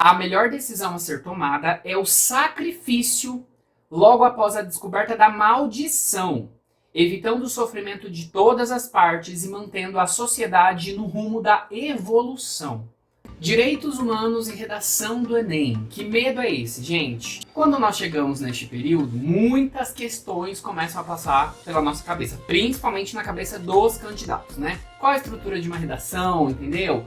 A melhor decisão a ser tomada é o sacrifício logo após a descoberta da maldição, evitando o sofrimento de todas as partes e mantendo a sociedade no rumo da evolução. Direitos humanos e redação do Enem. Que medo é esse, gente? Quando nós chegamos neste período, muitas questões começam a passar pela nossa cabeça, principalmente na cabeça dos candidatos, né? Qual a estrutura de uma redação, entendeu?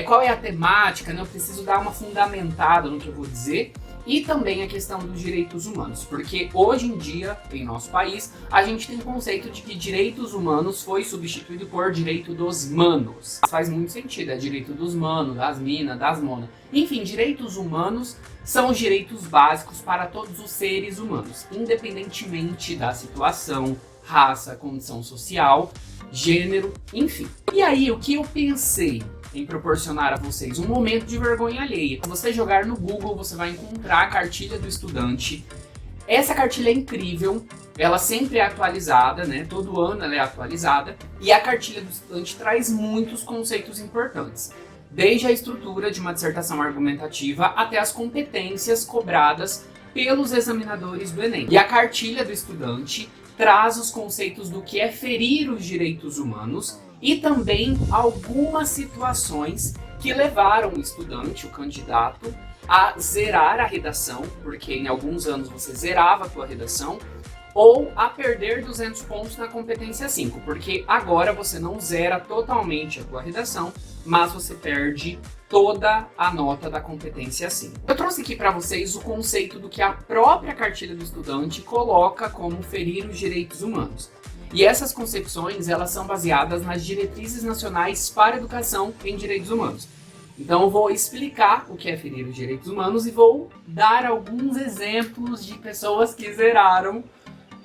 Qual é a temática, né? Eu preciso dar uma fundamentada no que eu vou dizer. E também a questão dos direitos humanos, porque hoje em dia, em nosso país, a gente tem o conceito de que direitos humanos foi substituído por direito dos manos. Faz muito sentido, é direito dos manos, das minas, das monas. Enfim, direitos humanos são os direitos básicos para todos os seres humanos, independentemente da situação, raça, condição social, gênero, enfim. E aí, o que eu pensei em proporcionar a vocês um momento de vergonha alheia? Se você jogar no Google, você vai encontrar a cartilha do estudante. Essa cartilha é incrível, ela sempre é atualizada, né? Todo ano ela é atualizada. E a cartilha do estudante traz muitos conceitos importantes, desde a estrutura de uma dissertação argumentativa até as competências cobradas pelos examinadores do Enem. E a cartilha do estudante traz os conceitos do que é ferir os direitos humanos e também algumas situações que levaram o estudante, o candidato, a zerar a redação, porque em alguns anos você zerava a tua redação, ou a perder 200 pontos na competência 5, porque agora você não zera totalmente a tua redação, mas você perde toda a nota da competência 5. Eu trouxe aqui para vocês o conceito do que a própria cartilha do estudante coloca como ferir os direitos humanos. E essas concepções, elas são baseadas nas diretrizes nacionais para a educação em direitos humanos. Então eu vou explicar o que é ferir os direitos humanos e vou dar alguns exemplos de pessoas que zeraram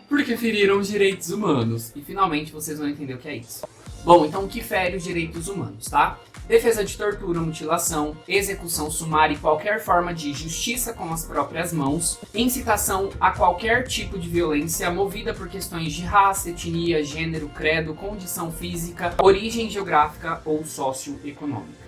porque feriram os direitos humanos. E finalmente vocês vão entender o que é isso. Bom, então o que fere os direitos humanos, tá? Defesa de tortura, mutilação, execução sumária e qualquer forma de justiça com as próprias mãos, incitação a qualquer tipo de violência movida por questões de raça, etnia, gênero, credo, condição física, origem geográfica ou socioeconômica.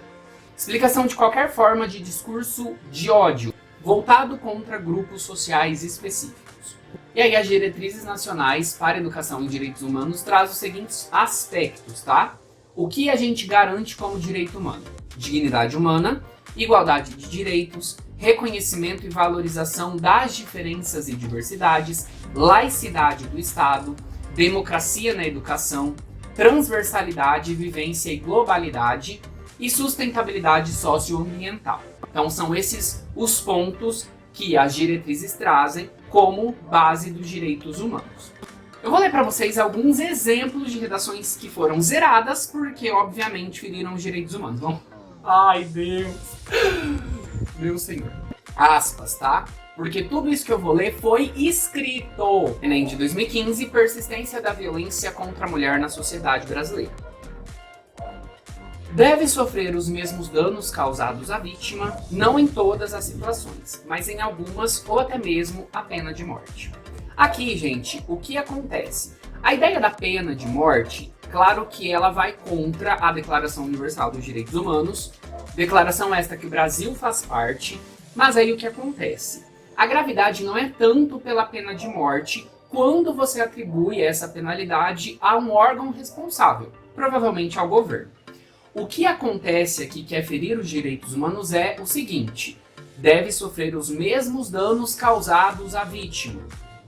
Explicação de qualquer forma de discurso de ódio voltado contra grupos sociais específicos. E aí as diretrizes nacionais para a educação em direitos humanos traz os seguintes aspectos, tá? O que a gente garante como direito humano? Dignidade humana, igualdade de direitos, reconhecimento e valorização das diferenças e diversidades, laicidade do Estado, democracia na educação, transversalidade, vivência e globalidade e sustentabilidade socioambiental. Então são esses os pontos que as diretrizes trazem como base dos direitos humanos. Eu vou ler para vocês alguns exemplos de redações que foram zeradas porque, obviamente, feriram os direitos humanos. Vamos? Ai, Deus! Meu Senhor. Aspas, tá? Porque tudo isso que eu vou ler foi escrito. Enem de 2015, persistência da violência contra a mulher na sociedade brasileira. Deve sofrer os mesmos danos causados à vítima, não em todas as situações, mas em algumas ou até mesmo a pena de morte. Aqui, gente, o que acontece? A ideia da pena de morte, claro que ela vai contra a Declaração Universal dos Direitos Humanos, declaração esta que o Brasil faz parte, mas aí o que acontece? A gravidade não é tanto pela pena de morte quando você atribui essa penalidade a um órgão responsável, provavelmente ao governo. O que acontece aqui que é ferir os direitos humanos é o seguinte: deve sofrer os mesmos danos causados à vítima.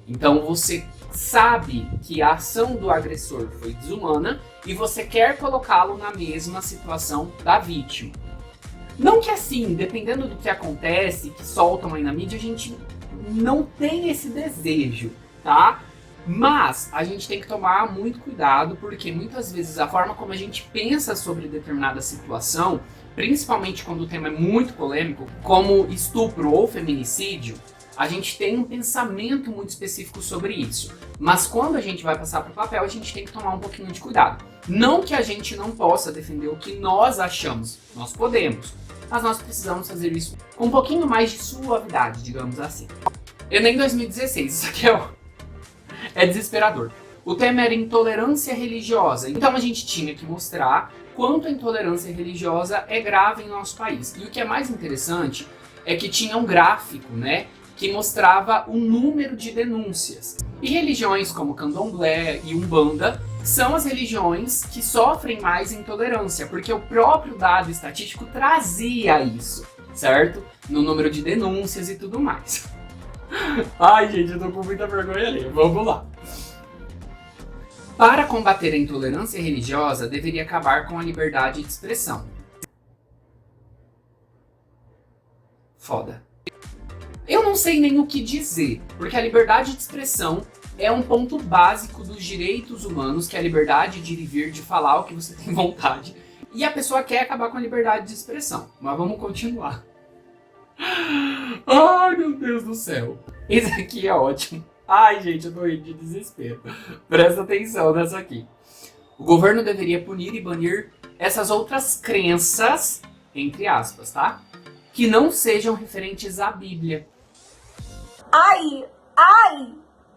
Então você sabe que a ação do agressor foi desumana e você quer colocá-lo na mesma situação da vítima. Não que assim, dependendo do que acontece, que soltam aí na mídia, a gente não tem esse desejo, tá? Mas a gente tem que tomar muito cuidado porque muitas vezes a forma como a gente pensa sobre determinada situação, principalmente quando o tema é muito polêmico, como estupro ou feminicídio, a gente tem um pensamento muito específico sobre isso. Mas quando a gente vai passar para o papel, a gente tem que tomar um pouquinho de cuidado. Não que a gente não possa defender o que nós achamos, nós podemos, mas nós precisamos fazer isso com um pouquinho mais de suavidade, digamos assim. Enem 2016, isso aqui é desesperador. O tema era intolerância religiosa, então a gente tinha que mostrar quanto a intolerância religiosa é grave em nosso país. E o que é mais interessante é que tinha um gráfico, né, que mostrava o número de denúncias. E religiões como Candomblé e Umbanda são as religiões que sofrem mais intolerância, porque o próprio dado estatístico trazia isso, certo? No número de denúncias e tudo mais. Ai, gente, eu tô com muita vergonha ali. Vamos lá. Para combater a intolerância religiosa, deveria acabar com a liberdade de expressão. Foda. Eu não sei nem o que dizer, porque a liberdade de expressão é um ponto básico dos direitos humanos, que é a liberdade de ir e vir, de falar o que você tem vontade. E a pessoa quer acabar com a liberdade de expressão. Mas vamos continuar. Ai, meu Deus do céu. Esse aqui é ótimo. Ai, gente, eu tô rindo de desespero. Presta atenção nessa aqui. O governo deveria punir e banir essas outras crenças, entre aspas, tá? Que não sejam referentes à Bíblia. Ai,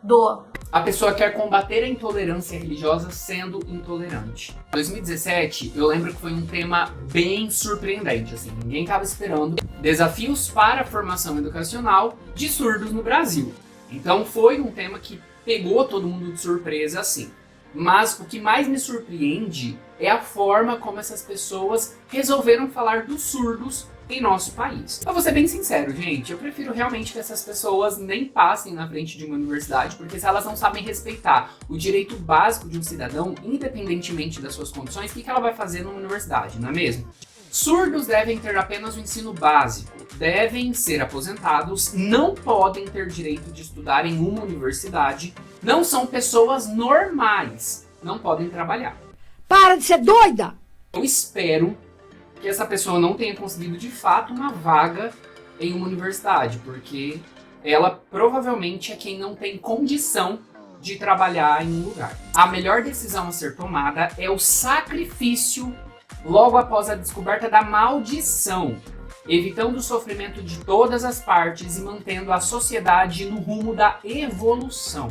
dor. A pessoa quer combater a intolerância religiosa sendo intolerante. Em 2017, eu lembro que foi um tema bem surpreendente, assim, ninguém estava esperando. Desafios para a formação educacional de surdos no Brasil. Então foi um tema que pegou todo mundo de surpresa, assim. Mas o que mais me surpreende é a forma como essas pessoas resolveram falar dos surdos em nosso país. Eu vou ser bem sincero, gente, eu prefiro realmente que essas pessoas nem passem na frente de uma universidade, porque se elas não sabem respeitar o direito básico de um cidadão, independentemente das suas condições, o que ela vai fazer numa universidade, não é mesmo? Surdos devem ter apenas o ensino básico, devem ser aposentados, não podem ter direito de estudar em uma universidade, não são pessoas normais, não podem trabalhar. Para de ser doida! Eu espero que essa pessoa não tenha conseguido de fato uma vaga em uma universidade, porque ela provavelmente é quem não tem condição de trabalhar em um lugar. A melhor decisão a ser tomada é o sacrifício logo após a descoberta da maldição, evitando o sofrimento de todas as partes e mantendo a sociedade no rumo da evolução.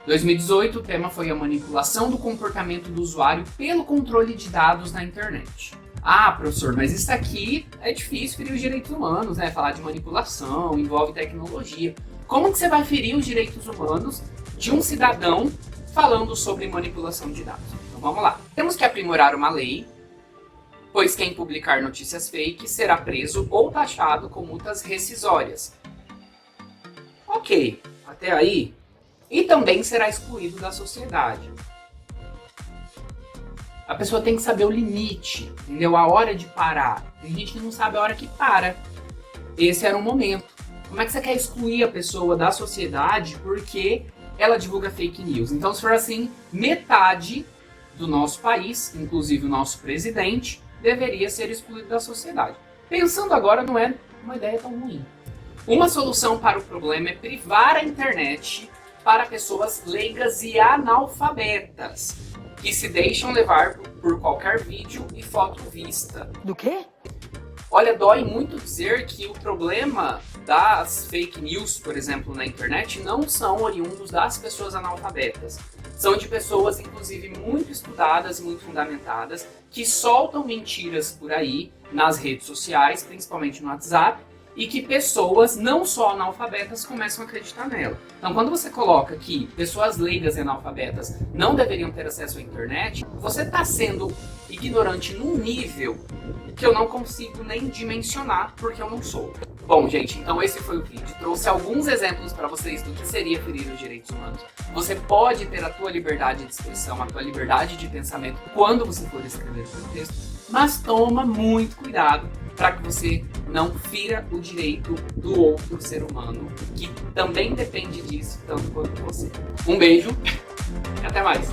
2018, o tema foi a manipulação do comportamento do usuário pelo controle de dados na internet. Ah, professor, mas isso aqui é difícil ferir os direitos humanos, né? Falar de manipulação, envolve tecnologia. Como que você vai ferir os direitos humanos de um cidadão falando sobre manipulação de dados? Então vamos lá. Temos que aprimorar uma lei, pois quem publicar notícias fake será preso ou taxado com multas rescisórias. Ok, até aí. E também será excluído da sociedade. A pessoa tem que saber o limite, entendeu? A hora de parar. Tem gente que não sabe a hora que para. Esse era o momento. Como é que você quer excluir a pessoa da sociedade porque ela divulga fake news? Então, se for assim, metade do nosso país, inclusive o nosso presidente, deveria ser excluído da sociedade. Pensando agora, não é uma ideia tão ruim. Uma solução para o problema é privar a internet para pessoas leigas e analfabetas, que se deixam levar por qualquer vídeo e foto vista. Do quê? Olha, dói muito dizer que o problema das fake news, por exemplo, na internet, não são oriundos das pessoas analfabetas. São de pessoas, inclusive, muito estudadas e muito fundamentadas, que soltam mentiras por aí nas redes sociais, principalmente no WhatsApp, e que pessoas não só analfabetas começam a acreditar nela. Então, quando você coloca que pessoas leigas e analfabetas não deveriam ter acesso à internet, você está sendo ignorante num nível que eu não consigo nem dimensionar, porque eu não sou. Bom, gente, então esse foi o vídeo. Trouxe alguns exemplos para vocês do que seria ferir os direitos humanos. Você pode ter a tua liberdade de expressão, a tua liberdade de pensamento quando você for escrever o seu texto, mas toma muito cuidado para que você não fira o direito do outro ser humano, que também depende disso tanto quanto você. Um beijo e até mais!